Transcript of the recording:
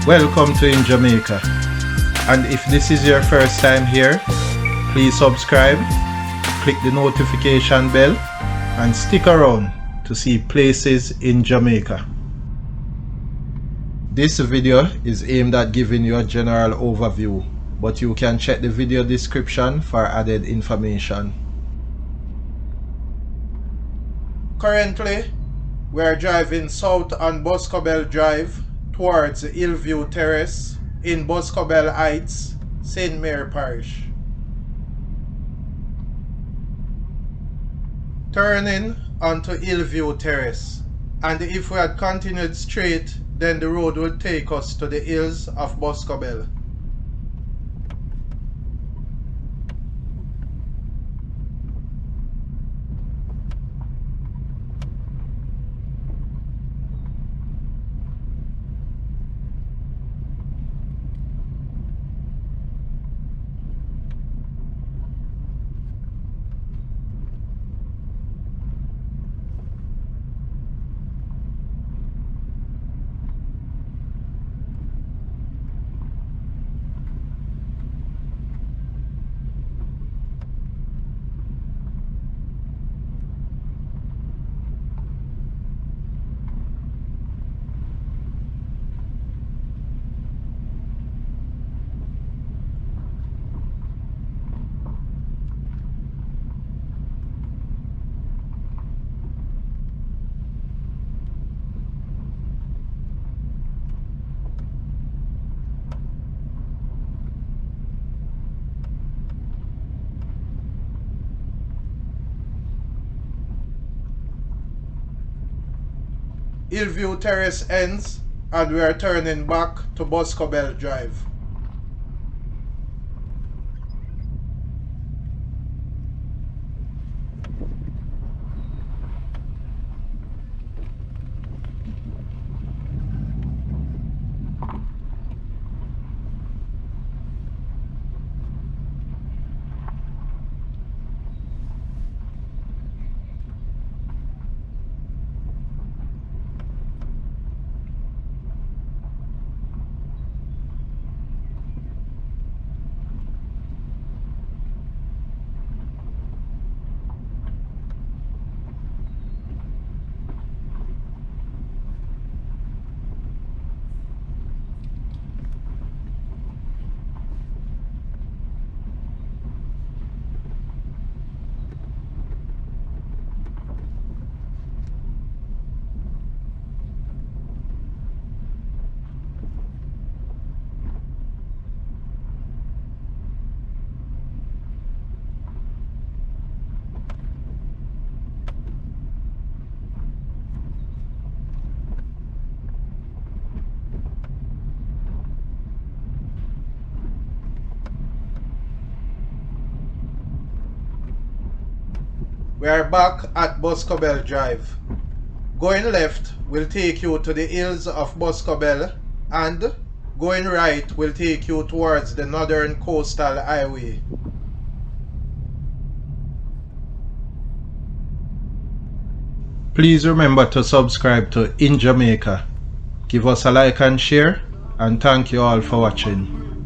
Welcome to In Jamaica, and if this is your first time here, please subscribe, click the notification bell and stick around to see places in Jamaica. This video is aimed at giving you a general overview, but you can check the video description for added information. Currently, we are driving south on Boscobel Drive towards Hillview Terrace in Boscobel Heights, St. Mary Parish. Turning onto Hillview Terrace, and if we had continued straight, then the road would take us to the hills of Boscobel. Hillview Terrace ends and we are turning back to Boscobel Drive. We are back at Boscobel Drive. Going left will take you to the hills of Boscobel, and going right will take you towards the Northern Coastal Highway. Please remember to subscribe to In Jamaica. Give us a like and share, and thank you all for watching.